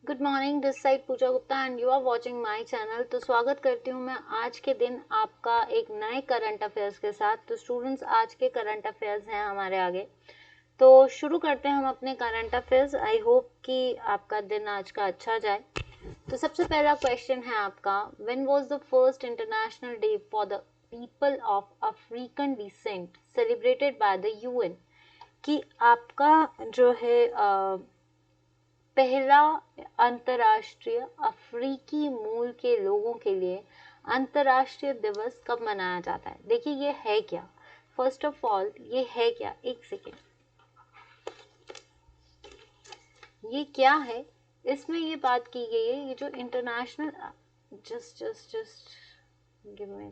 Good morning, this side Pooja Gupta and you are watching my channel. तो स्वागत करती हूँ मैं आज के दिन आपका एक नए करंट अफेयर्स के साथ। तो स्टूडेंट्स, आज के करंट अफेयर्स हैं हमारे आगे। तो शुरू करते हैं हम अपने करंट अफेयर्स। आई होप कि आपका दिन आज का अच्छा जाए। तो सबसे पहला क्वेश्चन है आपका, when was the first international day for the people of African descent celebrated by the UN. कि आपका जो है पहला अंतर्राष्ट्रीय अफ्रीकी मूल के लोगों के लिए अंतर्राष्ट्रीय दिवस कब मनाया जाता है। देखिए ये है क्या, फर्स्ट ऑफ ऑल ये है क्या, एक सेकेंड, ये क्या है। इसमें ये बात की गई है, ये जो international, just just just give मी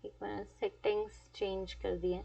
एक मिनट, सेटिंग्स चेंज कर दिए।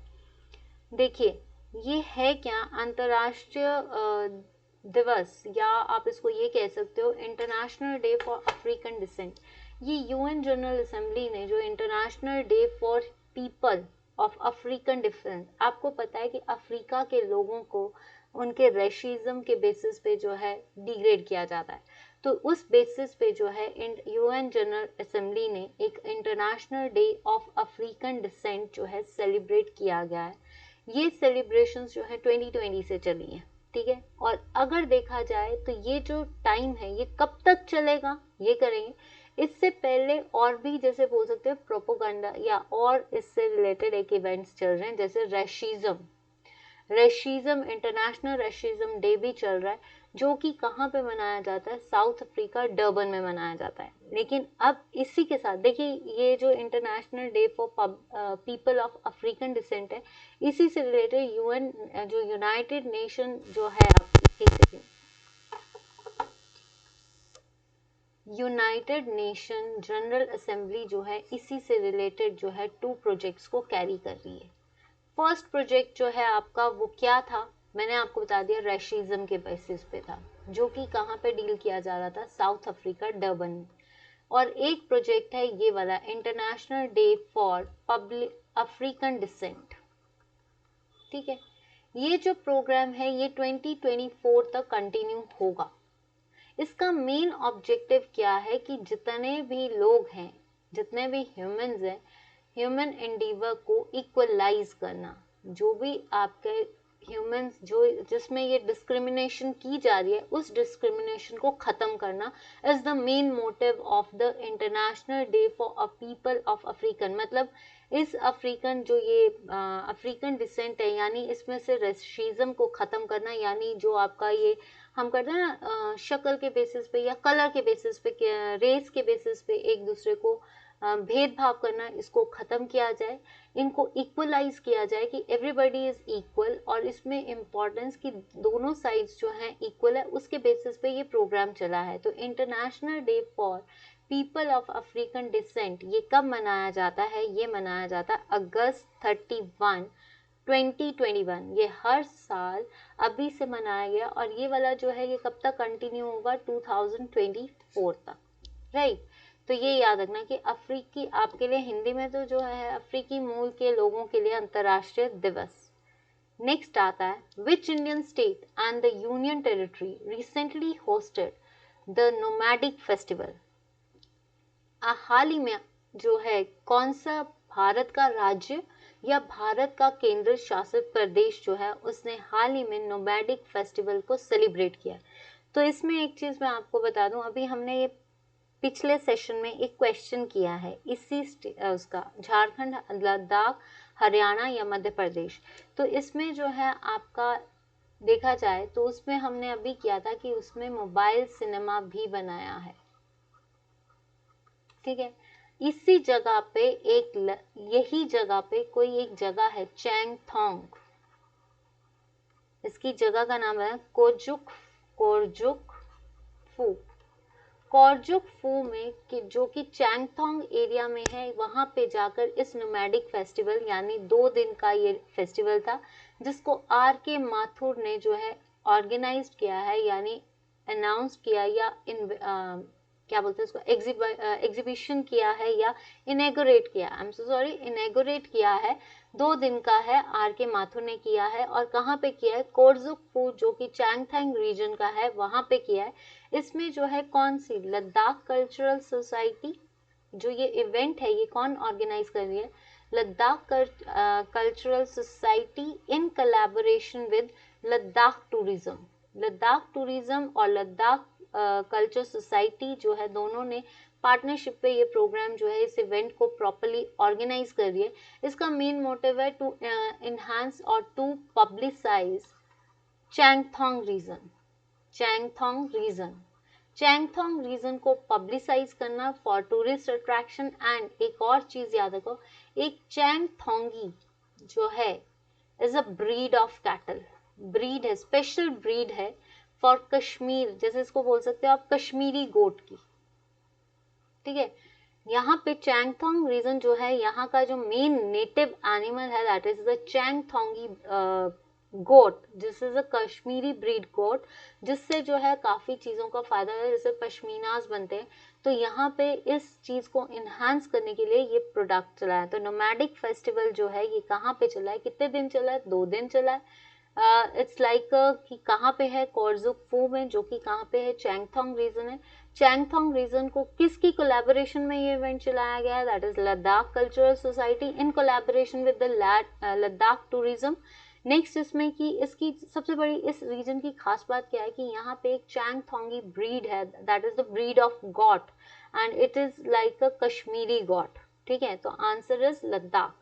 देखिए ये है क्या, अंतर्राष्ट्रीय दिवस, या आप इसको ये कह सकते हो international day for African descent. ये यूएन जनरल असेंबली ने जो international day for people of African descent, आपको पता है कि अफ्रीका के लोगों को उनके रेशिज्म के बेसिस पे जो है डिग्रेड किया जाता है। तो उस बेसिस पे जो है यूएन जनरल असेंबली ने एक international day of African descent जो है सेलिब्रेट किया गया है। ये सेलिब्रेशंस जो है 2020 से चली हैं, ठीक है। और अगर देखा जाए तो ये जो टाइम है ये कब तक चलेगा, ये करेंगे। इससे पहले और भी जैसे बोल सकते हैं प्रोपोगंडा या और इससे रिलेटेड एक इवेंट्स चल रहे हैं, जैसे रेशिज्म इंटरनेशनल रेशिज्म डे भी चल रहा है, जो कि कहाँ पे मनाया जाता है, साउथ अफ्रीका डर्बन में मनाया जाता है। लेकिन अब इसी के साथ देखिए ये जो international day for people of African descent है, इसी से रिलेटेड यूएन जो यूनाइटेड नेशन जो है, एक second, united nation general assembly जो है इसी से रिलेटेड जो है 2 प्रोजेक्ट्स को कैरी कर रही है। फर्स्ट प्रोजेक्ट जो है आपका वो क्या था, मैंने आपको बता दिया, रेशिज्म के बेसिस पे था, जो कि कहाँ पे डील किया जा रहा था, साउथ अफ्रीका डर्बन में। और एक प्रोजेक्ट है ये वाला, international day for public African descent, ठीक है। ये जो प्रोग्राम है ये 2024 तक कंटिन्यू होगा। इसका मेन ऑब्जेक्टिव क्या है कि जितने भी लोग हैं, जितने भी ह्यूमंस हैं, ह्यूमन एंडीवर को इक्वलाइज करना। जो भी आपके ह्यूमंस जो जिसमें ये डिस्क्रिमिनेशन की जा रही है, उस डिस्क्रिमिनेशन को खत्म करना is the main motive of the international day for a people of African. मतलब इस अफ्रीकन जो ये अफ्रीकन डिसेंट है, यानी इसमें से रेसिज्म को खत्म करना, यानी जो आपका ये हम करते हैं ना शक्ल के बेसिस पे या कलर के बेसिस पे, रेस के बेसिस पे एक दूसरे को भेदभाव करना, इसको खत्म किया जाए, इनको इक्वलाइज किया जाए कि एवरीबॉडी इज इक्वल। और इसमें इम्पोर्टेंस कि दोनों साइड्स जो हैं इक्वल है, उसके बेसिस पे ये प्रोग्राम चला है। तो international day for people of African descent ये कब मनाया जाता है, ये मनाया जाता है अगस्त 31 2021। ये हर साल अभी से मनाया गया, और ये वाला जो है ये कब तक कंटिन्यू होगा, 2024 तक, राइट। तो ये याद रखना कि अफ्रीकी, आपके लिए हिंदी में तो जो है अफ्रीकी मूल के लोगों के लिए अंतर्राष्ट्रीय दिवस। नेक्स्ट आता है, which Indian state and the union territory recently hosted the nomadic festival. हाल ही में जो है कौन सा भारत का राज्य या भारत का केंद्र शासित प्रदेश जो है, उसने हाल ही में नोमैडिक फेस्टिवल को सेलिब्रेट किया। तो इसमें एक चीज मैं आपको बता दूं, अभी हमने ये पिछले सेशन में एक क्वेश्चन किया है इसी उसका, झारखंड, लद्दाख, हरियाणा या मध्य प्रदेश। तो इसमें जो है आपका देखा जाए तो उसमें हमने अभी किया था कि उसमें मोबाइल सिनेमा भी बनाया है, ठीक है। इसी जगह पे यही जगह पे कोई एक जगह है चैंगथोंग, इसकी जगह का नाम है कोरजुक फू। कॉर्जुक फू में कि जो कि चैंगथोंग एरिया में है, वहां पे जाकर इस नोमैडिक फेस्टिवल, यानी 2 दिन का ये फेस्टिवल था, जिसको आर के माथुर ने जो है ऑर्गेनाइज किया है, यानी अनाउंस किया या क्या बोलते हैं इसको, एग्जीबिशन किया है या इनेगोरेट किया, आई एम सो सॉरी, इनेगोरेट किया है, 2 दिन का है, आर के माथुर ने किया है। और कहाँ पे किया है, कोर्जुकफू जो कि चैंगथांग रीजन का है वहां पे किया है। इसमें जो है कौन सी, लद्दाख कल्चरल सोसाइटी, जो ये इवेंट है ये कौन ऑर्गेनाइज कर रही है, Ladakh cultural society in collaboration with Ladakh tourism. Ladakh tourism और लद्दाख कल्चर सोसाइटी जो है दोनों ने पार्टनरशिप पे ये प्रोग्राम जो है इस इवेंट को प्रॉपर्ली ऑर्गेनाइज कर रही है। इसका मेन मोटिव है टू इनहांस और to publicise Changthang region, Changthang region, Changthang region को पब्लिसाइज करना फॉर टूरिस्ट अट्रैक्शन। एंड एक और चीज याद रखो, एक चैंगथोंगी जो है is a breed of cattle, breed है, स्पेशल ब्रीड है फॉर कश्मीर, जैसे इसको बोल सकते हो आप कश्मीरी गोट की, ठीक है। यहाँ पे चैंगथोंग रीजन जो है यहाँ का जो मेन नेटिव एनिमल है that is the Changthangi goat, this is a Kashmiri breed goat, जिससे जो है काफी चीजों का फायदा है, जैसे पश्मीनाज बनते हैं। तो यहाँ पे इस चीज को इनहांस करने के लिए ये प्रोडक्ट चला है। तो नोमैडिक फेस्टिवल जो है ये कहाँ पे चला है, कितने दिन चला है, 2 दिन चला है। इट्स लाइक कि कहाँ पे है, कोर्जुकफू में, जो कि कहाँ पे है, चैंगथोंग रीजन है। चैंगथोंग रीजन को किसकी कोलैबोरेशन में ये इवेंट चलाया गया है, that is Ladakh cultural society in collaboration with the Ladakh tourism. Next इसमें कि इसकी सबसे बड़ी इस रीजन की खास बात क्या है कि यहाँ पे एक चैंगथोंगी ब्रीड है, that is the breed of got and it is like a Kashmiri got, ठीक है। तो आंसर इज लद्दाख।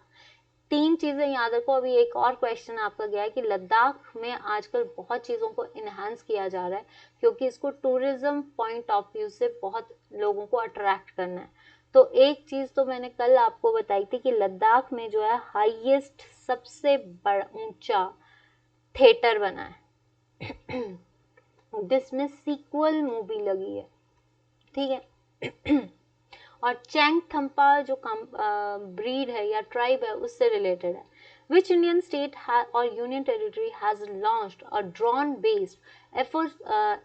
3 चीजें याद रखो। अभी एक और क्वेश्चन आपका गया है कि लद्दाख में आजकल बहुत चीजों को इनहांस किया जा रहा है क्योंकि इसको टूरिज्म पॉइंट ऑफ व्यू से बहुत लोगों को अट्रैक्ट करना है। तो एक चीज तो मैंने कल आपको बताई थी कि लद्दाख में जो है हाईएस्ट सबसे बड़ा ऊंचा थिएटर बना है जिसमें सीक्वल मूवी लगी है, ठीक है और चैंगथम्पा जो ब्रीड है या ट्राइब है उससे रिलेटेड है। Which Indian state or union territory has launched a drone-based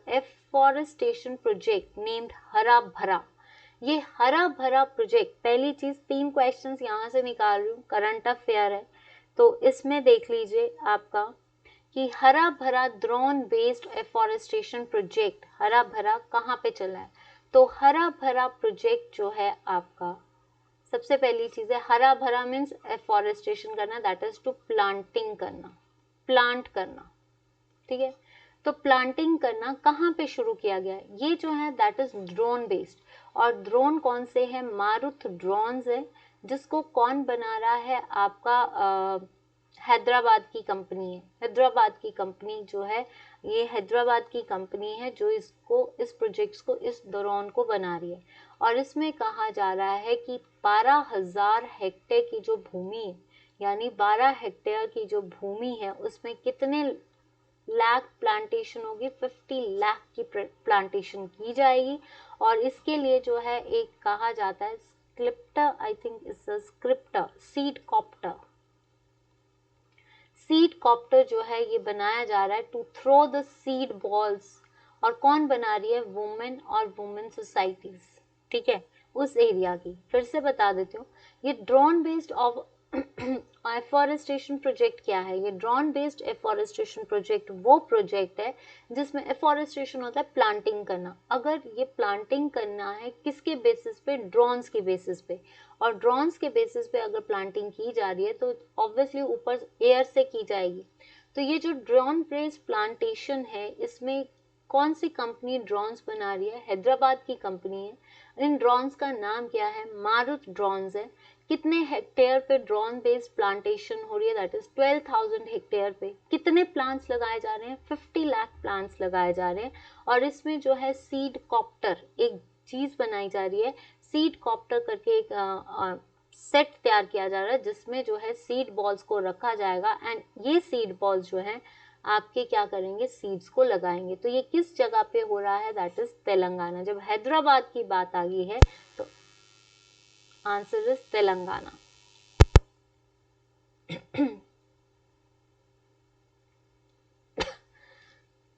afforestation project named हरा भरा? ये हरा भरा प्रोजेक्ट, पहली चीज 3 क्वेश्चंस यहाँ से निकाल रही हूँ, करंट अफेयर है, तो इसमें देख लीजिए आपका कि हरा भरा ड्रोन बेस्ड एफॉरेस्टेशन प्रोजेक्ट, हरा भरा कहाँ पे चला है। तो हरा भरा प्रोजेक्ट जो है आपका, सबसे पहली चीज है हरा भरा मीन्स एफॉरेस्टेशन करना, दैट इज टू प्लांटिंग करना, प्लांट करना, ठीक है। तो प्लांटिंग करना कहाँ पे शुरू किया गया है, ये जो है दैट इज ड्रोन बेस्ड। और ड्रोन कौन से है, मारुत ड्रोन्स है, जिसको कौन बना रहा है, आपका हैदराबाद की कंपनी है। हैदराबाद की कंपनी जो है, ये हैदराबाद की कंपनी है जो इसको, इस प्रोजेक्ट्स को, इस ड्रोन को बना रही है। और इसमें कहा जा रहा है कि 12,000 हेक्टेयर की जो भूमि है, यानी 12 हेक्टेयर की जो भूमि है उसमें कितने लाख प्लांटेशन होगी, 50 लाख की प्लांटेशन की जाएगी। और इसके लिए जो है एक कहा जाता है scripter, I think it's a scripter, seed copter, seed copter जो है ये बनाया जा रहा है to throw the seed balls. और कौन बना रही है, वुमेन और वुमेन सोसाइटीज, ठीक है, उस एरिया की। फिर से बता देती हूँ, ये drone based of afforestation project क्या है, ये ड्रोन बेस्ड एफॉरेस्टेशन प्रोजेक्ट वो प्रोजेक्ट है जिसमें एफॉरेस्टेशन होता है प्लांटिंग करना। अगर ये प्लांटिंग करना है किसके बेसिस पे, ड्रोन्स के बेसिस पे। और ड्रोन्स के बेसिस पे अगर प्लांटिंग की जा रही है तो ऑब्वियसली ऊपर एयर से की जाएगी। तो ये जो ड्रोन बेस्ड प्लांटेशन है इसमें कौन सी कंपनी ड्रोन्स बना रही है, हैदराबाद की कंपनी है। इन ड्रोन्स का नाम क्या है, मारुत ड्रोन्स है। कितने हेक्टेयर पे ड्रोन बेस्ड प्लांटेशन हो रही है, दैट इज 12,000 हेक्टेयर पे। कितने प्लांट्स लगाए जा रहे हैं, 50 लाख प्लांट्स लगाए जा रहे हैं। और इसमें जो है सीड कॉप्टर एक चीज बनाई जा रही है, सीड कॉप्टर करके एक सेट तैयार किया जा रहा है जिसमें जो है सीड बॉल्स को रखा जाएगा एंड ये सीड बॉल्स जो है आपके क्या करेंगे, सीड्स को लगाएंगे। तो ये किस जगह पे हो रहा है, दैट इज तेलंगाना। जब हैदराबाद की बात आ गई है तो आंसर इज तेलंगाना।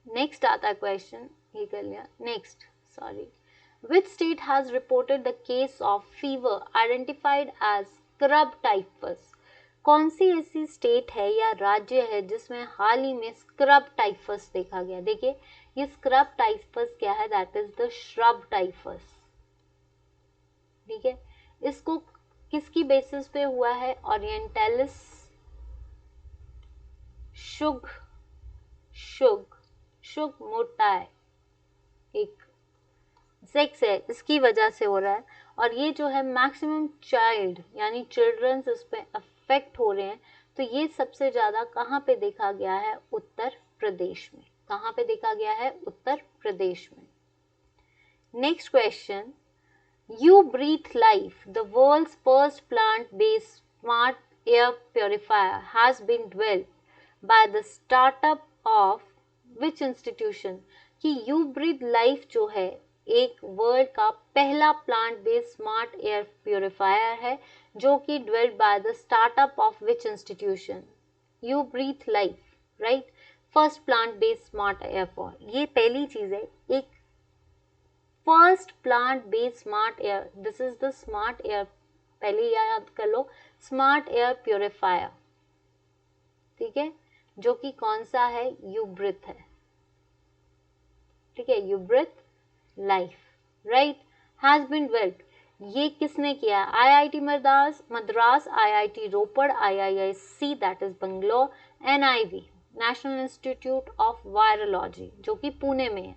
नेक्स्ट आता है क्वेश्चन, ये कर लिया, next sorry, Which state has reported the case of fever identified as scrub typhus? कौन सी ऐसी स्टेट है या राज्य है जिसमें हाल ही में स्क्रब टाइफस देखा गया? देखिए ये स्क्रब टाइफस क्या है, that is the shrub typhus, ठीक है। इसको किसकी बेसिस पे हुआ है? ओरिएंटलिस शुग शुग शुग मोटाई एक सेक्स है, इसकी वजह से हो रहा है। और ये जो है मैक्सिमम चाइल्ड यानी चिल्ड्रंस इस पे अफेक्ट हो रहे हैं। तो ये सबसे ज्यादा कहाँ पे देखा गया है? उत्तर प्रदेश में। कहाँ पे देखा गया है? उत्तर प्रदेश में। Next question, you breathe life, the world's first plant based smart air purifier has been developed by the startup of which institution? कि यू ब्रीथ लाइफ जो है एक वर्ल्ड का पहला plant based smart air purifier है जो कि developed by the startup of which institution? You breathe life, right, first plant based smart air for, ये पहली चीज है। एक first plant based smart air, this is the smart air, पहले याद कर लो, स्मार्ट एयर प्योरीफायर, ठीक है, जो कि कौन सा है? यू ब्रीथ है, ठीक है, you breathe life, right, has been developed. ये किसने किया? IIT Madras, IIT Ropar, IISc that is Bangalore, NIV national institute of virology जो कि पुणे में है।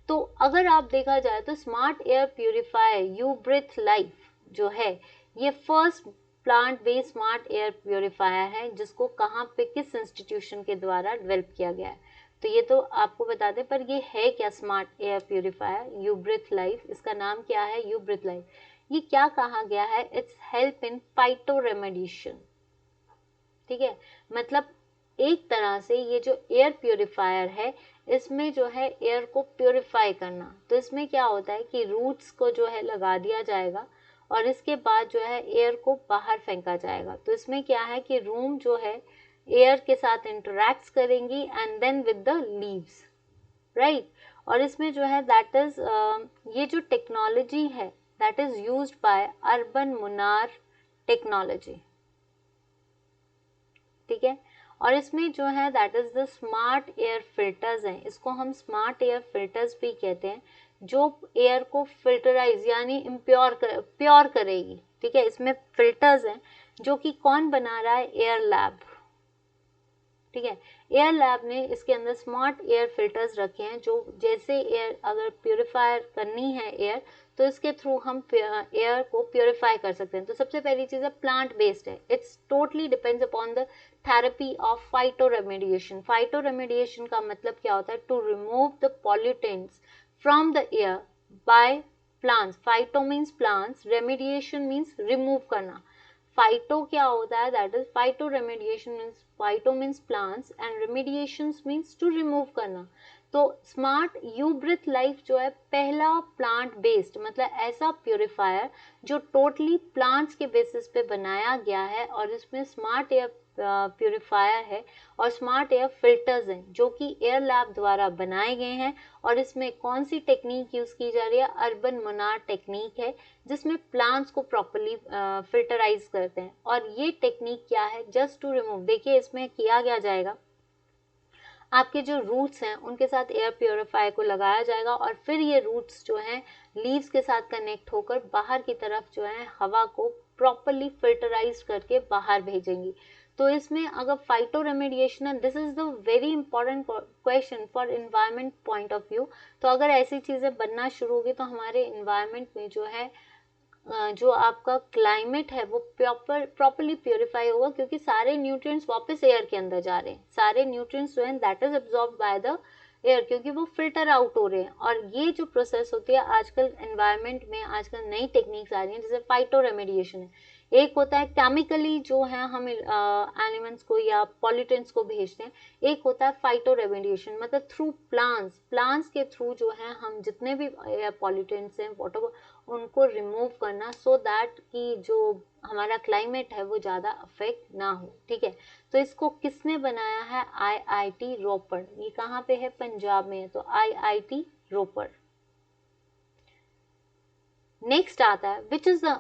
तो अगर आप देखा जाए तो smart air purifier you breathe life जो है ये first plant based smart air purifier है जिसको कहाँ पे किस इंस्टीट्यूशन के द्वारा डेवलप किया गया है। तो ये तो आपको बता दें, पर ये है क्या smart air purifier you breathe life? इसका नाम क्या है? You breathe life. ये क्या कहा गया है? It's help in phytoremediation, ठीक है, मतलब एक तरह से ये जो एयर प्यूरिफायर है इसमें जो है एयर को प्यूरिफाई करना। तो इसमें क्या होता है कि रूट्स को जो है लगा दिया जाएगा और इसके बाद जो है एयर को बाहर फेंका जाएगा। तो इसमें क्या है कि रूम जो है एयर के साथ इंटरैक्ट करेंगी and then with the leaves, right. और इसमें जो है दैट इज ये जो टेक्नोलॉजी है that is used by urban Munnar technology, ठीक है। और इसमें जो है that is the smart air filters हैं, इसको हम स्मार्ट एयर फिल्टर्स भी कहते हैं, जो एयर को फिल्टराइज यानी प्योर करेगी, ठीक है। इसमें फिल्टर्स हैं जो कि कौन बना रहा है? एयर लैब, ठीक है। एयर लैब ने इसके अंदर स्मार्ट एयर फिल्टर्स रखे हैं जो जैसे एयर अगर प्योरीफायर करनी है एयर तो इसके थ्रू हम एयर को प्योरीफाई कर सकते हैं। तो सबसे पहली चीज है प्लांट बेस्ड है, it's totally depends upon the therapy of phytoremediation. Phytoremediation का मतलब क्या होता है? To remove the pollutants from the air by plants. Phyto means plants, remediation means remove करना। फाइटो क्या होता है? That is phytoremediation means, phyto means plants and remediations means to remove करना। तो स्मार्ट यू ब्रीथ लाइफ जो है पहला plant based मतलब ऐसा प्योरीफायर जो टोटली प्लांट्स के बेसिस पे बनाया गया है और इसमें स्मार्ट एयर प्योरीफायर है और स्मार्ट एयर फिल्टर्स हैं जो कि एयर लैब द्वारा बनाए गए हैं। और इसमें कौन सी टेक्निक यूज की जा रही है? अर्बन मोनार टेक्निक है जिसमें प्लांट्स को प्रॉपर्ली फिल्टराइज करते हैं। और ये टेक्निक क्या है? जस्ट टू रिमूव, देखिए इसमें किया गया जाएगा आपके जो रूट्स हैं उनके साथ एयर प्योरीफायर को लगाया जाएगा और फिर ये रूट्स जो हैं लीव्स के साथ कनेक्ट होकर बाहर की तरफ जो है हवा को प्रॉपर्ली फिल्टराइज करके बाहर भेजेंगी। तो इसमें अगर फाइटो रेमेडिएशन है, this is the very important question for environment point of view. तो अगर ऐसी चीजें बनना शुरू होगी तो हमारे इन्वायरमेंट में जो है जो आपका क्लाइमेट है वो प्रॉपरली प्योरीफाई होगा क्योंकि सारे न्यूट्रिएंट्स वापस एयर के अंदर जा रहे हैं। सारे न्यूट्रिएंट्स जो हैं that is absorbed by the air क्योंकि वो फिल्टर आउट हो रहे हैं। और ये जो प्रोसेस होती है आजकल एनवायरनमेंट में आजकल नई टेक्निक्स आ रही हैं जैसे फाइटो रेमेडिएशन है। एक होता है केमिकली जो है हम एलिमेंट्स को या पॉल्यूटेंट्स को भेजते हैं, एक होता है फाइटो रेमेडिएशन मतलब थ्रू प्लांट्स के थ्रू जो है हम जितने भी पॉल्यूटेंट्स हैं वाटर उनको रिमूव करना सो दैट कि जो हमारा क्लाइमेट है वो ज़्यादा अफेक्ट ना हो, ठीक है। तो इसको किसने बनाया है? आईआईटी रोपड़। ये कहाँ पे है? पंजाब में है, तो आईआईटी रोपड़। नेक्स्ट आता है विच इज द,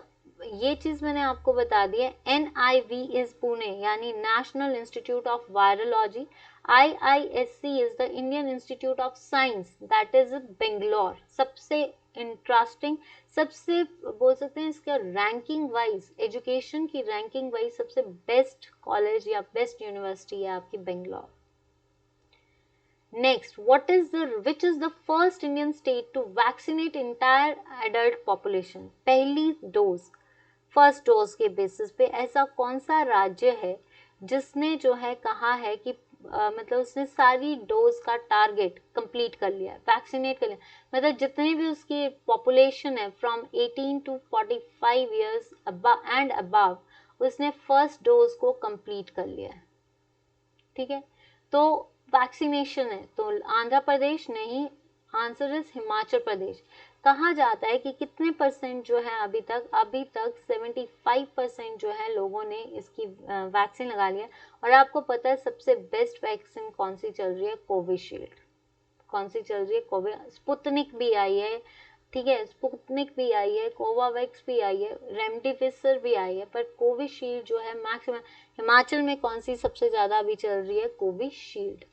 ये चीज मैंने आपको बता दी है, NIV इज पुणे यानी national institute of virology, IISC is the Indian institute of science that is Bangalore. सबसे इंटरेस्टिंग, सबसे बोल सकते हैं इसका रैंकिंग वाइज, एजुकेशन की रैंकिंग वाइज सबसे बेस्ट कॉलेज या बेस्ट यूनिवर्सिटी है आपकी Bangalore. Next, which is the first Indian state to vaccinate entire adult population? पहली डोज, फर्स्ट डोज के बेसिस पे ऐसा कौन सा राज्य है जिसने जो है कहा है कि मतलब उसने सारी डोज का टारगेट कंप्लीट कर लिया, वैक्सीनेट कर लिया, मतलब जितने भी उसकी पॉपुलेशन है from 18 to 45 years and above, उसने फर्स्ट डोज को कंप्लीट कर लिया है। ठीक है, तो वैक्सीनेशन है तो आंध्र प्रदेश नहीं, आंसर इज हिमाचल प्रदेश। कहा जाता है कि कितने परसेंट जो है अभी तक 75% जो है लोगों ने इसकी वैक्सीन लगा लिया। और आपको पता है सबसे बेस्ट वैक्सीन कौन सी चल रही है? कोविशील्ड। कौन सी चल रही है? कोविड। स्पुतनिक भी आई है, ठीक है, स्पुतनिक भी आई है, कोवावैक्स भी आई है, रेमडेसिविर भी आई है, पर कोविशील्ड जो है मैक्सिमम। हिमाचल में कौन सी सबसे ज्यादा अभी चल रही है? कोविशील्ड।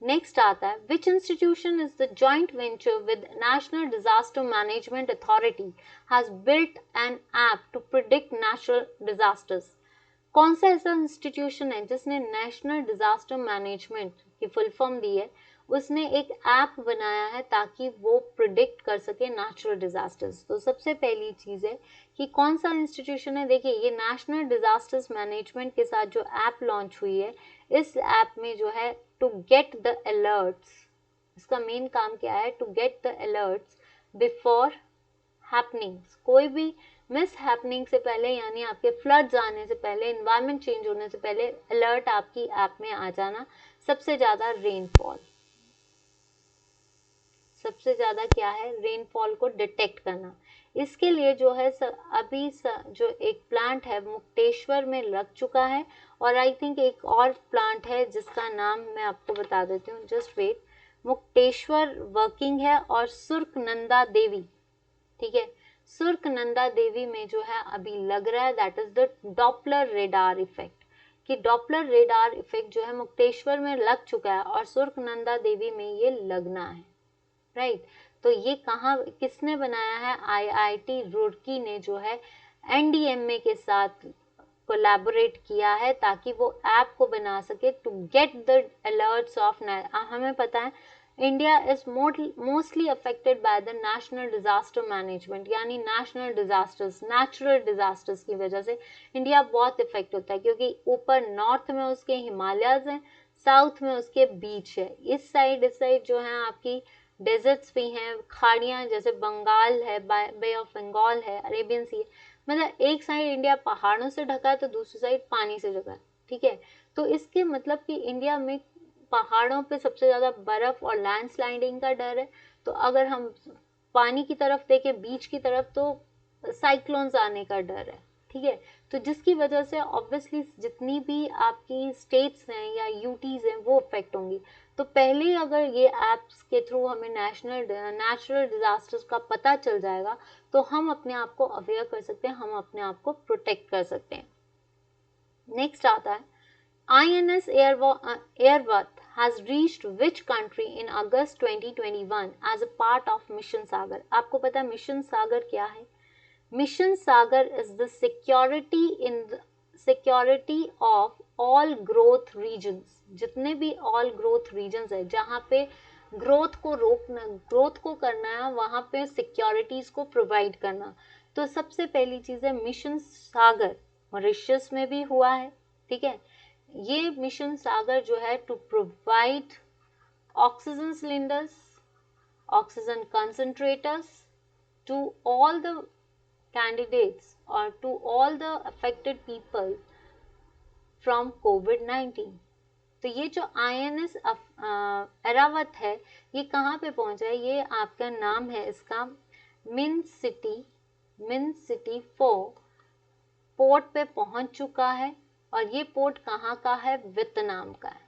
नेक्स्ट आता है which institution is the joint venture with national disaster management authority has built an app to predict natural disasters? कौन सा ऐसा इंस्टीट्यूशन है जिसने नेशनल डिजास्टर मैनेजमेंट की फुल फॉर्म दी है, उसने एक ऐप बनाया है ताकि वो प्रिडिक्ट कर सके नेचुरल डिजास्टर्स? तो सबसे पहली चीज है कि कौन सा इंस्टीट्यूशन है। देखिए ये नेशनल डिजास्टर्स मैनेजमेंट के साथ जो ऐप लॉन्च हुई है, इस ऐप में जो है टू गेट द अलर्ट्स, इसका मेन काम क्या है? To get the alerts before happenings. कोई भी मिस हैपनिंग से पहले यानी आपके फ्लड्स आने से पहले, एनवायरमेंट चेंज होने से पहले अलर्ट आपकी ऐप में आ जाना। सबसे ज्यादा रेनफॉल, सबसे ज्यादा क्या है? रेनफॉल को डिटेक्ट करना। इसके लिए जो है अभी जो एक प्लांट है मुक्तेश्वर में लग चुका है, और आई थिंक एक और प्लांट है जिसका नाम मैं आपको बता देती हूँ, जस्ट वेट। मुक्तेश्वर वर्किंग है और सुर्कनंदा देवी, ठीक है, सुर्कनंदा देवी में जो है अभी लग रहा है, that is the Doppler radar effect. कि डॉपलर रेडार इफेक्ट जो है मुक्तेश्वर में लग चुका है और सुर्कनंदा देवी में ये लगना है, राइट। तो ये कहाँ, किसने बनाया है? IIT रुड़की ने जो है NDMA के साथ कोलैबोरेट किया है ताकि वो ऐप को बना सके to get the alerts of. हमें पता है India is mostly affected by the national disaster management, यानी नेशनल डिजास्टर्स, नेचुरल डिजास्टर्स की वजह से इंडिया बहुत इफेक्ट होता है, क्योंकि ऊपर नॉर्थ में उसके हिमालयज हैं, साउथ में उसके बीच है, इस साइड जो है आपकी डेजर्ट्स भी हैं, खाड़ियां जैसे बंगाल है, बे ऑफ बंगाल है, अरेबियन सी है, मतलब एक साइड इंडिया पहाड़ों से ढका है तो दूसरी साइड पानी से ढका है, ठीक है। तो इसके मतलब कि इंडिया में पहाड़ों पे सबसे ज्यादा बर्फ और लैंडस्लाइडिंग का डर है, तो अगर हम पानी की तरफ देखें, बीच की तरफ, तो साइक्लोन्स आने का डर है, ठीक है। तो जिसकी वजह से ऑब्वियसली जितनी भी आपकी स्टेट्स हैं या यूटीज हैं वो अफेक्ट होंगी। तो पहले अगर ये एप्स के थ्रू हमें नेचुरल डिजास्टर्स का पता चल जाएगा तो हम अपने आप को अवेयर कर सकते हैं, हम अपने आप को प्रोटेक्ट कर सकते हैं। नेक्स्ट आता है INS Airworth has reached which country in August 2021 as a part of Mission Sagar? आपको पता है मिशन सागर क्या है? Mission Sagar is the security of all growth regions। जितने भी all growth regions है जहाँ पे ग्रोथ को रोकना, ग्रोथ को करना है, वहां पे सिक्योरिटीज को प्रोवाइड करना। तो सबसे पहली चीज है मिशन सागर, मॉरिशस में भी हुआ है, ठीक है। ये मिशन सागर जो है to provide oxygen cylinders, oxygen concentrators to all the candidates or to all the affected people from COVID-19। तो ये जो INS एरावत है ये कहाँ पे पहुंचा है? ये आपका नाम है इसका मिन सिटी 4 पोर्ट पे पहुंच चुका है, और ये पोर्ट कहाँ का है? वियतनाम का है,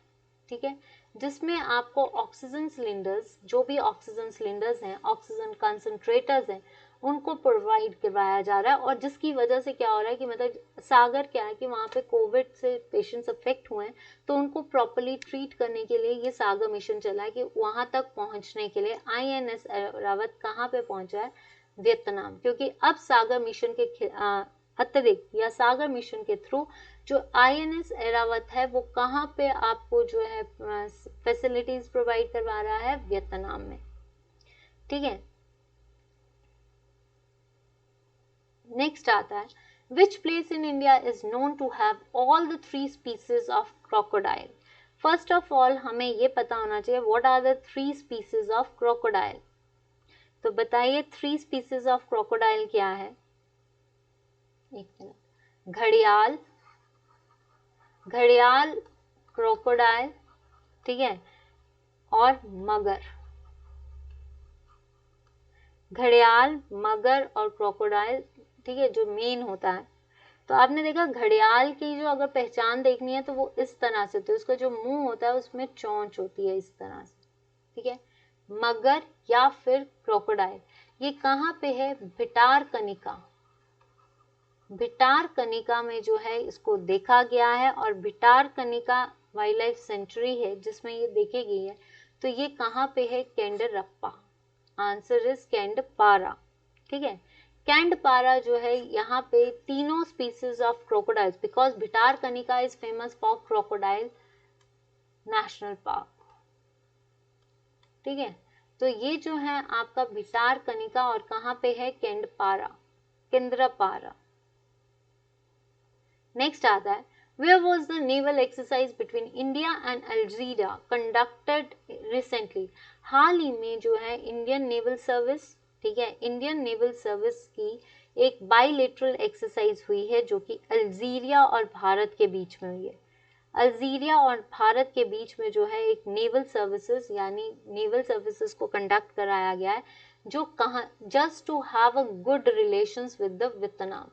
ठीक है। जिसमें आपको ऑक्सीजन सिलेंडर्स, जो भी ऑक्सीजन सिलेंडर्स हैं, ऑक्सीजन कंसंट्रेटर्स हैं, उनको प्रोवाइड करवाया जा रहा है। और जिसकी वजह से क्या हो रहा है कि मतलब सागर क्या है कि वहाँ पे कोविड से पेशेंट्स अफेक्ट हुए हैं, तो उनको प्रॉपरली ट्रीट करने के लिए ये सागर मिशन चला है कि वहाँ तक पहुँचने के लिए INS ऐरावत कहाँ पे पहुँचा है, वियतनाम। क्योंकि अब सागर मिशन के अतिरिक्त या सागर मिशन के थ्रू जो INS ऐरावत है वो कहाँ पे आपको जो है फैसिलिटीज प्रोवाइड करवा रहा है, वियतनाम में। ठीक है, नेक्स्ट आता है, which place in India is known to have all the 3 species of crocodile. First of all हमें ये पता होना चाहिए what are the 3 species of crocodile. तो बताइए 3 स्पीसीज ऑफ क्रोकोडाइल क्या है। एक मिनट, घड़ियाल, घड़ियाल, क्रोकोडाइल, ठीक है, और मगर। घड़ियाल, मगर और क्रोकोडाइल, ठीक है, जो मेन होता है। तो आपने देखा घड़ियाल की जो अगर पहचान देखनी है तो वो इस तरह से, तो उसका जो मुंह होता है उसमें चोंच होती है इस तरह से, ठीक है। मगर या फिर क्रोकोडाइल ये कहाँ पे है, भिटारकनिका, भिटारकनिका में जो है इसको देखा गया है। और भिटारकनिका वाइल्ड लाइफ सेंचुरी है जिसमें ये देखी गई है। तो ये कहाँ पे है, केंडरप्पा, आंसर इज केंडपारा, ठीक है। कैंडपारा जो है यहाँ पे तीनों species of crocodiles, because Bhitarkanika is famous for crocodile national park, ठीक है। तो ये जो है आपका भिटारकनिका और कहाँ पे है, केंडपारा, केंद्रपारा। नेक्स्ट आता है, where was the naval exercise between India and Algeria conducted recently। हाल ही में जो है इंडियन नेवल सर्विस, ठीक है, इंडियन नेवल सर्विस की एक बाइलेटरल एक्सरसाइज हुई है जो कि अल्जीरिया और भारत के बीच में हुई है। अल्जीरिया और भारत के बीच में जो है एक नेवल सर्विसेज यानी नेवल सर्विसेज को कंडक्ट कराया गया है, जो कहाँ, just to have a good relations with the Vietnam.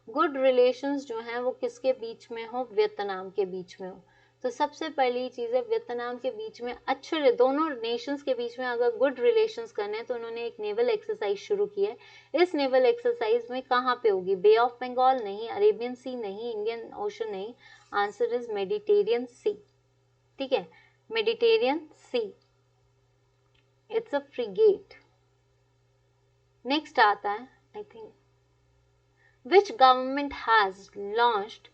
Good relations जो हैं वो किसके बीच में हो, वियतनाम के बीच में हो। तो सबसे पहली चीज है वियतनाम के बीच में अच्छे, दोनों नेशंस के बीच में अगर गुड रिलेशंस करने हैं तो उन्होंने एक नेवल एक्सरसाइज शुरू की है। इस नेवल एक्सरसाइज में कहाँ पे होगी, बे ऑफ बंगाल नहीं, अरेबियन सी नहीं, इंडियन ओशन नहीं, आंसर इज मेडिटेरियन सी, ठीक है, Mediterranean sea, it's a frigate. Next आता है, I think, which government has launched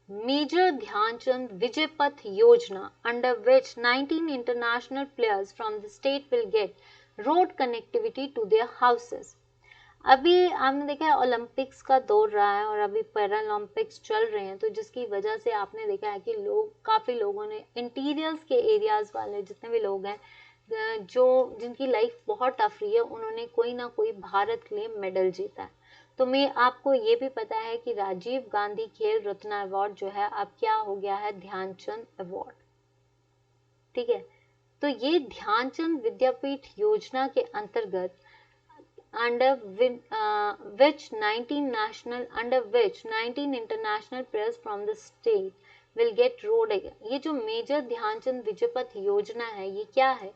Major Dhyanchand Vijaypath Yojana, under which 19 international players from the state will get road connectivity to their houses। अभी आपने देखा है Olympics का दौर रहा है और अभी पैरालंपिक्स चल रहे हैं, तो जिसकी वजह से आपने देखा है कि लोग, काफ़ी लोगों ने, इंटीरियर्स के एरियाज वाले जितने भी लोग हैं जो जिनकी लाइफ बहुत टफ रही है, उन्होंने कोई ना कोई भारत के लिए मेडल जीता है। तो मैं आपको ये भी पता है कि राजीव गांधी खेल रत्न अवार्ड जो है अब क्या हो गया है, ध्यानचंद अवार्ड, ठीक है। तो ये ध्यानचंद विद्यापीठ योजना के अंतर्गत under which 19 international players from the state will get road। ये जो मेजर ध्यानचंद विजयपथ योजना है ये क्या है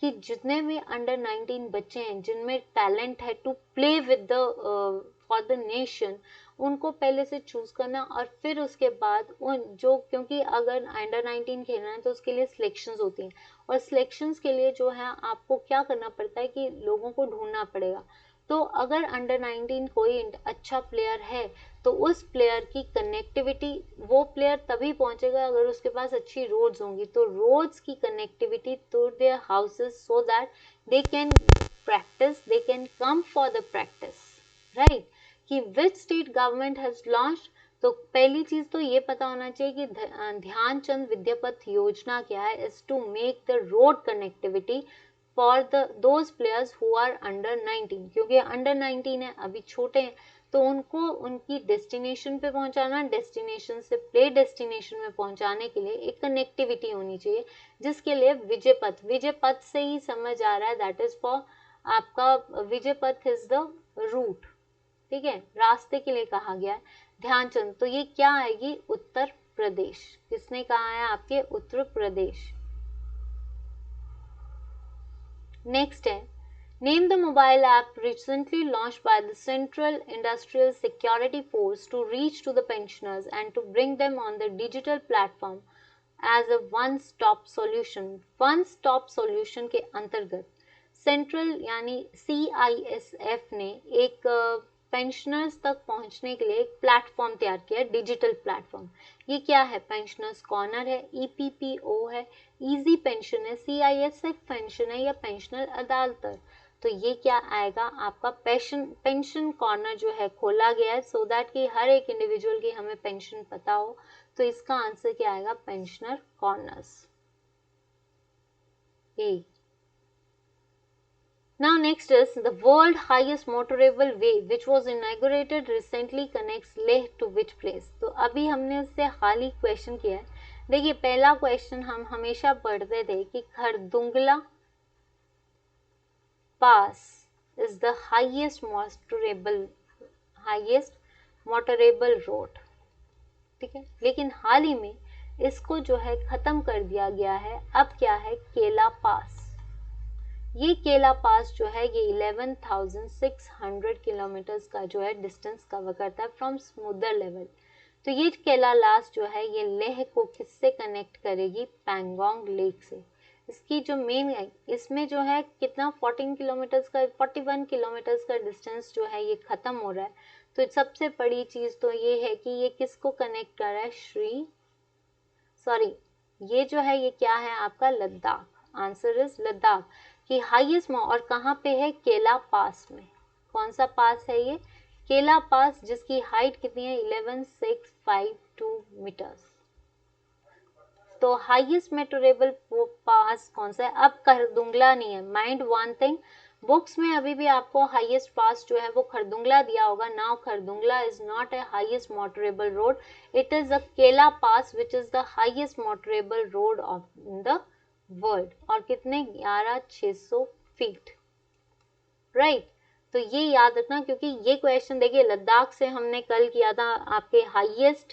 कि जितने भी अंडर 19 बच्चे हैं जिनमें टैलेंट है to play with the for the nation, उनको पहले से चूज करना और फिर उसके बाद उन जो, क्योंकि अगर अंडर 19 खेलना है तो उसके लिए सिलेक्शंस होती हैं और सिलेक्शंस के लिए जो है आपको क्या करना पड़ता है कि लोगों को ढूंढना पड़ेगा। तो अगर अंडर 19 कोई अच्छा प्लेयर है तो उस प्लेयर की कनेक्टिविटी, वो प्लेयर तभी पहुंचेगा अगर उसके पास अच्छी रोड्स होंगी। तो रोड्स की connectivity to their houses so that they can practise, they can come for the practice, right. कि which state government has launched, तो पहली चीज तो ये पता होना चाहिए कि ध्यानचंद विद्यापथ योजना क्या है, is to make the road connectivity for those players who are under 19, क्योंकि अंडर 19 है, अभी छोटे हैं, तो उनको उनकी डेस्टिनेशन पे पहुंचाना, डेस्टिनेशन से प्ले डेस्टिनेशन में पहुंचाने के लिए एक कनेक्टिविटी होनी चाहिए, जिसके लिए विजयपथ, विजयपथ से ही समझ आ रहा है दैट इज फॉर आपका, विजयपथ इज द रूट, ठीक है, रास्ते के लिए कहा गया है। ध्यानचंद, तो ये क्या आएगी, उत्तर प्रदेश, किसने कहा है, आपके उत्तर प्रदेश। नेक्स्ट है, name the mobile app recently launch by the central industrial security force to reach to the pensioners and to bring them on the digital platform as a one stop solution. One stop solution के अंतर्गत central यानी CISF ने एक pensioners तक पहुंचने के लिए एक प्लेटफॉर्म तैयार किया, डिजिटल प्लेटफॉर्म। ये क्या है? पेंशनर्स कॉर्नर है, EPPO है, इजी पेंशन है, CISF पेंशन है या पेंशनर अदालत। तो ये क्या आएगा आपका पेंशन कॉर्नर जो है खोला गया है सो दैट कि हर एक इंडिविजुअल की हमें पेंशन पता हो। तो इसका आंसर क्या आएगा? Pensioner corners, A. Now next is the world highest motorable way which was inaugurated recently connects Leh to which place? तो अभी हमने उससे हाल ही क्वेश्चन किया है। देखिए पहला क्वेश्चन हम हमेशा पढ़ते थे कि खरदुंगला पास is the highest motorable road, ठीक है। लेकिन हाल ही में इसको जो है खत्म कर दिया गया है। अब क्या है? केला पास। ये केला पास जो है ये 11,600 किलोमीटर्स का जो है डिस्टेंस कवर करता है फ्रॉम समुद्र लेवल। तो ये केला लास जो है ये लेह को किससे कनेक्ट करेगी? पैंगोंग लेक से। इसकी जो मेन है इसमें जो है कितना 41 किलोमीटर्स का डिस्टेंस जो है ये खत्म हो रहा है। तो सबसे बड़ी चीज तो ये है कि ये किसको कनेक्ट कर रहा है? ये जो है ये क्या है आपका? लद्दाख। आंसर इज लद्दाख की हाईएस्ट। और कहाँ पे है? केला पास में। कौन सा पास है ये? केला पास, जिसकी हाइट कितनी है? 11,652 मीटर्स। तो हाईएस्ट मेटोरेबल पास कौन सा है? अब खरदुंगला नहीं है। माइंड वन थिंग, बुक्स में अभी भी आपको हाईएस्ट पास जो है वो खरदुंगला दिया होगा। Now Khardungla is not a highest motorable road, it is a Kela pass which is the highest motorable road of the world. और कितने? 11,600 फीट, राइट। तो ये याद रखना क्योंकि ये क्वेश्चन देखिए लद्दाख से हमने कल किया था आपके highest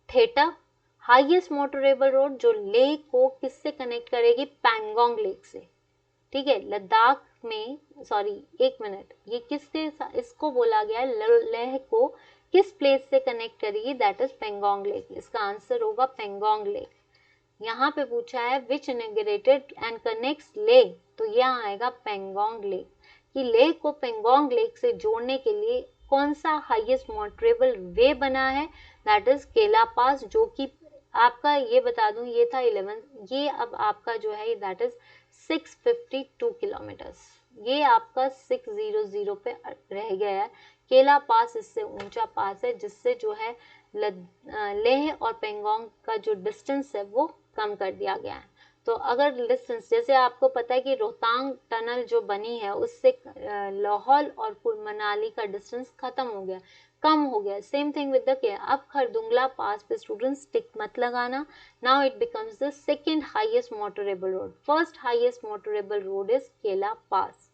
theta highest motorable road जो लेक को किससे कनेक्ट करेगी? पैंगोंग लेक से, ठीक है। लद्दाख में एक मिनट, ये किससे इसको बोला गया है? लेह को किस प्लेस से कनेक्ट करेगी? That is Pangong lake. इसका आंसर होगा पेंगोंग लेक। यहाँ पे पूछा है विच इनॉग्रेटेड एंड कनेक्ट्स ले, तो यह आएगा पेंगोंग लेक। कि लेक को पेंगोंग लेक से जोड़ने के लिए कौन सा हाईएस्ट मोटरेबल वे बना है? दैट इज केला पास, जो कि आपका ये बता दूं ये था 11, ये अब आपका जो है दैट इज 652 किलोमीटर्स। ये आपका 600 पे रह गया है। केला पास इससे ऊंचा पास है जिससे जो है लेह और पेंगोंग का जो डिस्टेंस है वो कम कर दिया गया है। तो अगर डिस्टेंस जैसे आपको पता है कि रोहतांग टनल जो बनी है उससे लाहौल और कुल मनाली का डिस्टेंस खत्म हो गया, कम हो गया। सेम थिंग विद द केला। अब खरदुंगला पास पे स्टूडेंट्स टिक मत लगाना। Now it becomes the second highest motorable road. First highest motorable road is केला पास।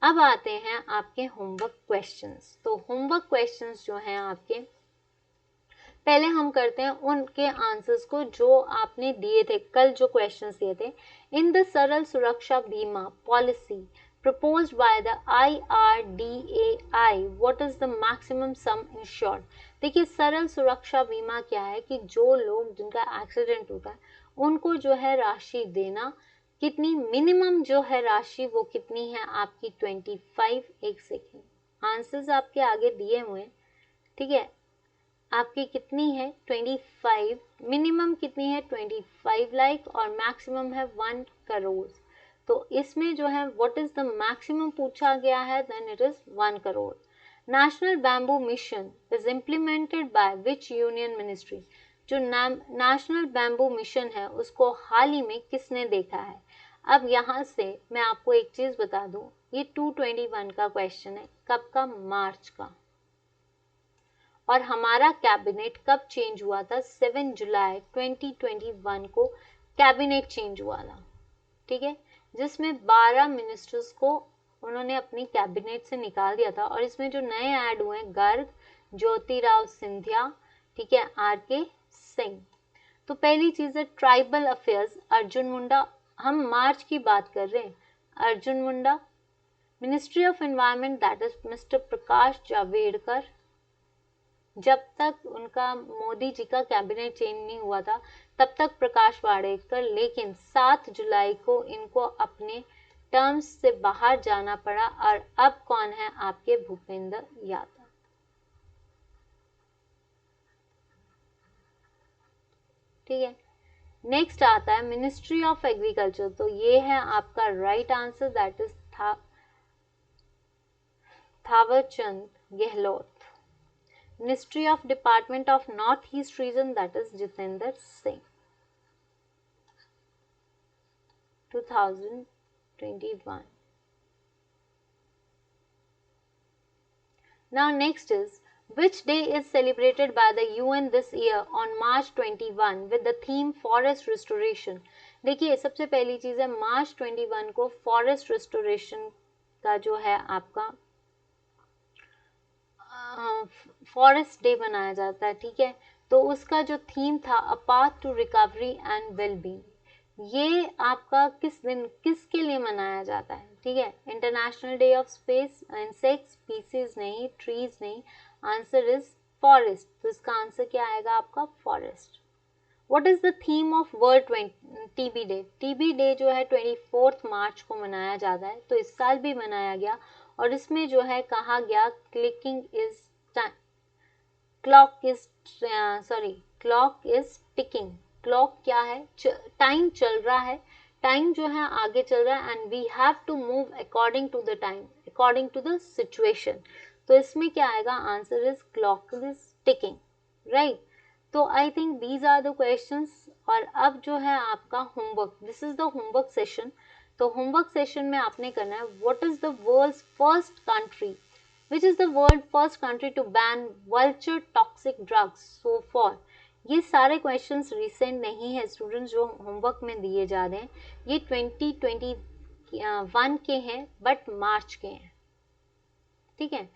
अब आते हैं आपके होमवर्क क्वेश्चंस। तो होमवर्क क्वेश्चंस जो हैं आपके, पहले हम करते हैं उनके आंसर्स को जो आपने दिए थे कल, जो क्वेश्चंस दिए थे। इन द सरल सुरक्षा बीमा policy proposed by the IRDAI, what is the maximum sum insured? देखिए सरल सुरक्षा बीमा क्या है कि जो लोग जिनका एक्सीडेंट होता है उनको जो है राशि देना कितनी, मिनिमम जो है राशि वो कितनी है आपकी 25। एक सेकेंड, आंसर्स आपके आगे दिए हुए हैं, ठीक है। आपकी कितनी है? 25। मिनिमम कितनी है? 25 लाख और मैक्सिमम है 1 करोड़। तो इसमें जो है व्हाट इज द मैक्सिमम पूछा गया है, then it is 1 crore. National bamboo mission is implemented by which union ministry? जो नेशनल बैम्बू मिशन है उसको हाल ही में किसने देखा है? अब यहाँ से मैं आपको एक चीज बता दूं, ये 221 का क्वेश्चन है। कब का? मार्च का। और हमारा कैबिनेट कब चेंज हुआ था? 7 जुलाई 2021 को कैबिनेट चेंज हुआ था, ठीक है, जिसमें 12 मिनिस्टर्स को उन्होंने अपनी कैबिनेट से निकाल दिया था। और इसमें जो नए ऐड हुए हैं, गर्ग, ज्योतिराव सिंधिया, ठीक है, RK सिंह। तो पहली चीज है ट्राइबल अफेयर्स, अर्जुन मुंडा हम मार्च की बात कर रहे हैं, Arjun Munda. Ministry of environment that is mister Prakash Javadekar. जब तक उनका मोदी जी का कैबिनेट चेंज नहीं हुआ था तब तक प्रकाश जावड़ेकर, लेकिन 7 जुलाई को इनको अपने टर्म्स से बाहर जाना पड़ा। और अब कौन है आपके भूपेंद्र यादव। ठीक है, नेक्स्ट आता है मिनिस्ट्री ऑफ एग्रीकल्चर। तो ये है आपका right answer, that is Thawarchand Gehlot. Ministry of department of north east region, that is Jitendra Singh. 2021. Now next is, which day is celebrated by the UN this year on March 21 with the theme forest restoration? देखिए, सबसे पहली चीज है मार्च 21 को forest restoration का जो है आपका फॉरेस्ट डे मनाया जाता है। ठीक है, तो उसका जो थीम था a path to recovery and wellbeing, ये आपका किस दिन किसके लिए मनाया जाता है? ठीक है, international day of space insects species नहीं, ट्रीज नहीं, आंसर इज फॉरेस्ट। तो इसका आंसर क्या आएगा आपका? Forest. What is the theme of world TB day? TB day जो है 24 मार्च को मनाया जाता है, तो इस साल भी मनाया गया। और इसमें जो है कहा गया क्लॉक इज टिकिंग। क्लॉक क्या है? टाइम चल रहा है, टाइम जो है आगे चल रहा है, and we have to move according to the time, according to the situation. तो इसमें क्या आएगा? Answer is clock is ticking, right. तो I think these are the questions. और अब जो है आपका homework, this is the homework session. तो होमवर्क सेशन में आपने करना है, what is the world's first country, which is the world first country to ban vulture toxic drugs so far? ये सारे क्वेश्चंस रिसेंट नहीं है स्टूडेंट्स, जो होमवर्क में दिए जा रहे हैं ये 2021 के हैं, बट मार्च के हैं। ठीक है,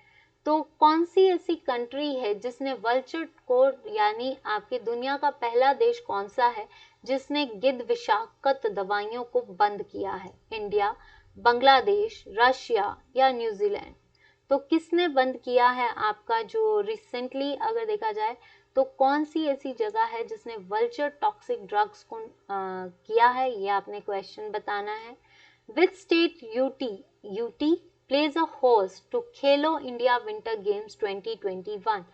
तो कौन सी ऐसी कंट्री है जिसने वल्चर को, यानी आपकी दुनिया का पहला देश कौन सा है जिसने गिद्ध विषाक्त दवाइयों को बंद किया है? इंडिया, बांग्लादेश, रशिया या न्यूजीलैंड? तो किसने बंद किया है आपका, जो रिसेंटली अगर देखा जाए तो कौन सी ऐसी जगह है जिसने वल्चर टॉक्सिक ड्रग्स को किया है? ये आपने क्वेश्चन बताना है। Which state UT plays a host to Khelo India winter games 2021?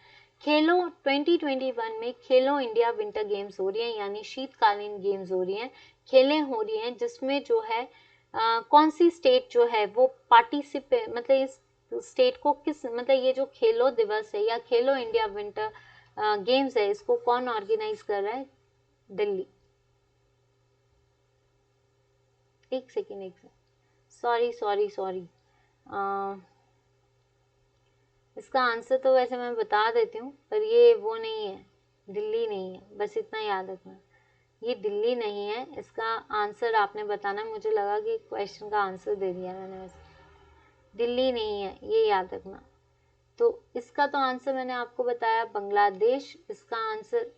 Khelo 2021 में खेलो इंडिया विंटर गेम्स हो रही है, यानी शीतकालीन गेम्स हो रही हैं, खेलें हो रही हैं, जिसमें जो है कौन सी स्टेट जो है वो पार्टिसिपेट, मतलब इस स्टेट को किस, मतलब ये जो खेलो दिवस है या खेलो इंडिया विंटर गेम्स है, इसको कौन ऑर्गेनाइज कर रहा है? दिल्ली। एक सेकेंड सॉरी, इसका आंसर तो वैसे मैं बता देती हूँ, पर ये वो नहीं है, दिल्ली नहीं है, बस इतना याद रखना, ये दिल्ली नहीं है। इसका आंसर आपने बताना, मुझे लगा कि क्वेश्चन का आंसर दे दिया मैंने, वैसे दिल्ली नहीं है, ये याद रखना। तो इसका तो आंसर मैंने आपको बताया, बांग्लादेश। इसका आंसर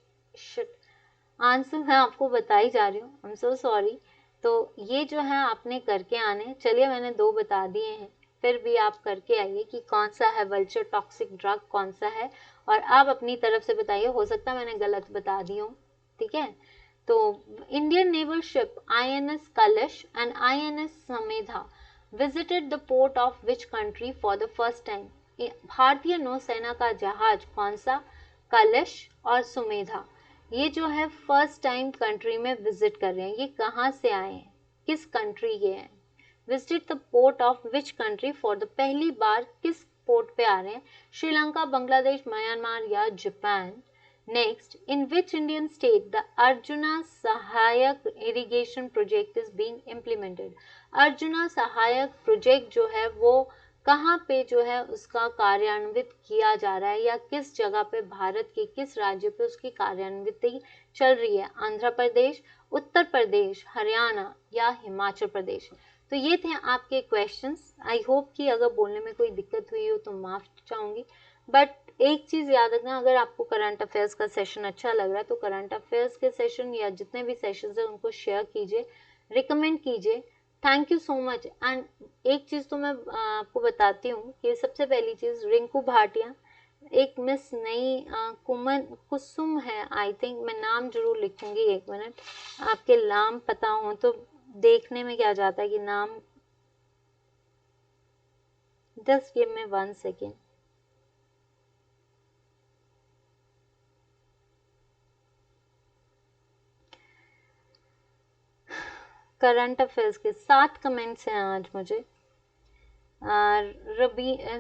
आंसर मैं आपको बता ही जा रही हूँ, आई एम सो सॉरी। तो ये जो है आपने करके आने, चलिए मैंने 2 बता दिए हैं, फिर भी आप करके आइए कि कौन सा है वल्चर टॉक्सिक ड्रग, कौन सा है, और आप अपनी तरफ से बताइए, हो सकता है मैंने गलत बता दी हूँ। ठीक है, तो इंडियन नेवल शिप INS कलश and INS समेधा visited the port of which country for the first time? भारतीय नौसेना का जहाज कौन सा? कलश और सुमेधा, ये जो है फर्स्ट टाइम कंट्री में विजिट कर रहे हैं। ये कहाँ से आए हैं, किस कंट्री के हैं? Visit the port of which country for the, पहली बार किस पोर्ट पे आ रहे हैं? श्रीलंका, बांग्लादेश, म्यांमार या Japan? Next, in which Indian state the Arjuna Sahayak irrigation project is being implemented? Arjuna Sahayak project जो है वो कहाँ पे जो है उसका कार्यान्वित किया जा रहा है, या किस जगह पे, भारत के किस राज्य पे उसकी कार्यान्वित चल रही है? आंध्र प्रदेश, उत्तर प्रदेश, हरियाणा या हिमाचल प्रदेश? तो ये थे आपके क्वेश्चंस। आई होप कि अगर बोलने में कोई दिक्कत हुई हो तो माफ चाहूंगी, बट एक चीज याद रखना, अगर आपको करंट अफेयर्स का सेशन अच्छा लग रहा है तो करंट अफेयर्स के सेशन या जितने भी सेशंस हैं उनको शेयर कीजिए, रिकमेंड कीजिए। Thank you so much. And एक चीज़ तो मैं आपको बताती हूँ कि सबसे पहली चीज़, रिंकू भाटिया, एक मिस नई कुमन कुसुम है आई थिंक, मैं नाम जरूर लिखूंगी, एक मिनट। आपके नाम पता हो तो देखने में क्या जाता है कि नाम, just give me 1 second. Current affairs के 7 कमेंट्स हैं आज मुझे।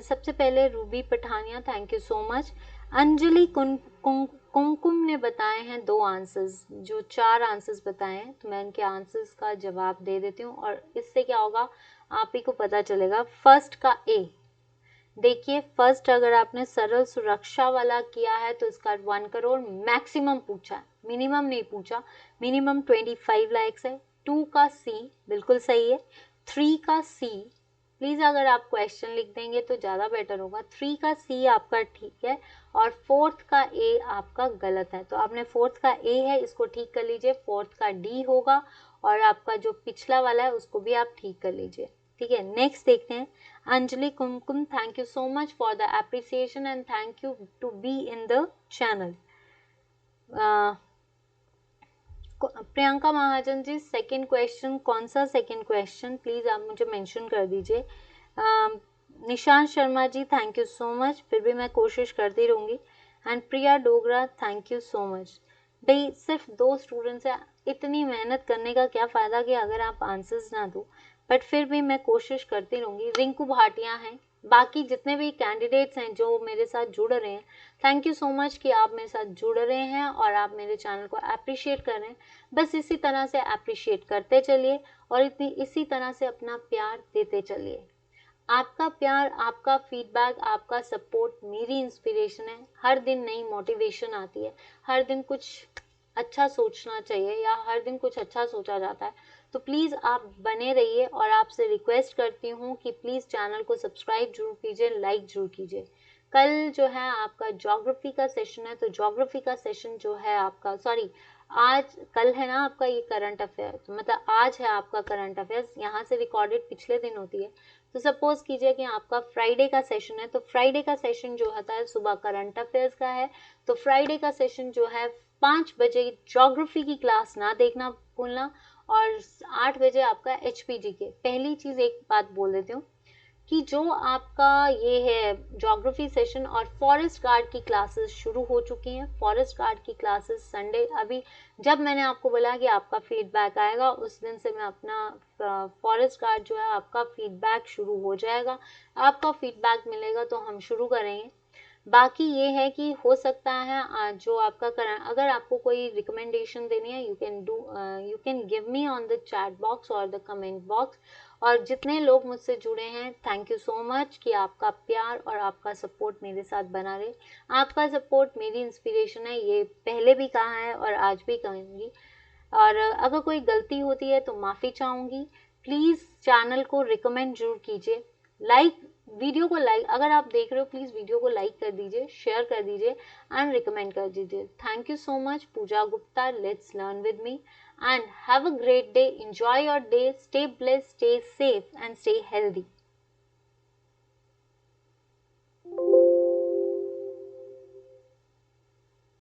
सबसे पहले Ruby Pathania, thank you so much. Anjali Kumkum ने बताए हैं 2 आंसर्स, जो 4 आंसर्स बताए हैं, तो मैं इनके आंसर्स का जवाब दे देती हूँ और इससे क्या होगा आप ही को पता चलेगा। फर्स्ट का ए, देखिए फर्स्ट अगर आपने सरल सुरक्षा वाला किया है तो इसका 1 करोड़ मैक्सिमम पूछा है, मिनिमम नहीं पूछा, मिनिमम 25 लाख है। 2 का सी बिल्कुल सही है। 3 का सी, प्लीज अगर आप क्वेश्चन लिख देंगे तो ज्यादा बेटर होगा। 3 का सी आपका ठीक है और 4th का ए आपका गलत है, तो आपने 4th का ए है इसको ठीक कर लीजिए। 4th का डी होगा और आपका जो पिछला वाला है उसको भी आप ठीक कर लीजिए। ठीक है, नेक्स्ट देखते हैं। अंजलि कुमकुम, thank you so much for the appreciation and thank you to be in the channel. Priyanka Mahajan ji, second question कौन सा सेकंड क्वेश्चन, प्लीज आप मुझे मेंशन कर दीजिए। Nishant Sharma ji, thank you so much, फिर भी मैं कोशिश करती रहूंगी। And Priya Dogra, thank you so much. भाई सिर्फ 2 स्टूडेंट्स है, इतनी मेहनत करने का क्या फायदा कि अगर आप आंसर्स ना दो, बट फिर भी मैं कोशिश करती रहूंगी। रिंकू भाटिया हैं, बाकी जितने भी कैंडिडेट्स हैं जो मेरे साथ जुड़ रहे हैं, थैंक यू सो मच कि आप मेरे साथ जुड़ रहे हैं और आप मेरे चैनल को अप्रिशिएट कर रहे हैं। बस इसी तरह से अप्रिशिएट करते चलिए और इसी तरह से अपना प्यार देते चलिए। आपका प्यार, आपका फीडबैक, आपका सपोर्ट मेरी इंस्पिरेशन है। हर दिन नई मोटिवेशन आती है, हर दिन कुछ अच्छा सोचना चाहिए या हर दिन कुछ अच्छा सोचा जाता है। तो प्लीज़ आप बने रहिए और आपसे रिक्वेस्ट करती हूँ कि प्लीज़ चैनल को सब्सक्राइब जरूर कीजिए, लाइक जरूर कीजिए। कल जो है आपका ज्योग्राफी का सेशन है, तो ज्योग्राफी का सेशन जो है आपका, सॉरी आज, कल है ना आपका ये करंट अफेयर, तो मतलब आज है आपका करंट अफेयर्स, यहाँ से रिकॉर्डेड पिछले दिन होती है। तो सपोज कीजिए कि आपका फ्राइडे का सेशन है, तो फ्राइडे का सेशन जो होता है सुबह करंट अफेयर्स का है, तो फ्राइडे का सेशन जो है 5 बजे ज्योग्राफी की क्लास ना देखना भूलना और 8 बजे आपका एचपीजी के। पहली चीज एक बात बोल देती हूँ कि जो आपका ये है ज्योग्राफी सेशन और फॉरेस्ट गार्ड की क्लासेस शुरू हो चुकी हैं। फॉरेस्ट गार्ड की क्लासेस संडे, अभी जब मैंने आपको बोला कि आपका फीडबैक आएगा उस दिन से मैं अपना फॉरेस्ट गार्ड जो है आपका फीडबैक शुरू हो जाएगा। आपका फीडबैक मिलेगा तो हम शुरू करेंगे। बाकी ये है कि हो सकता है जो आपका अगर आपको कोई रिकमेंडेशन देनी है, you can give me on the chat box और द कमेंट बॉक्स। और जितने लोग मुझसे जुड़े हैं, थैंक यू सो मच कि आपका प्यार और आपका सपोर्ट मेरे साथ बना रहे। आपका सपोर्ट मेरी इंस्पिरेशन है, ये पहले भी कहा है और आज भी कहूँगी। और अगर कोई गलती होती है तो माफ़ी चाहूँगी। प्लीज़ चैनल को रिकमेंड जरूर कीजिए, लाइक वीडियो को लाइक, अगर आप देख रहे हो प्लीज़ वीडियो को लाइक कर दीजिए, शेयर कर दीजिए एंड रिकमेंड कर दीजिए। Thank you so much. Pooja Gupta, let's learn with me and have a great day, enjoy your day, stay blessed, stay safe and stay healthy.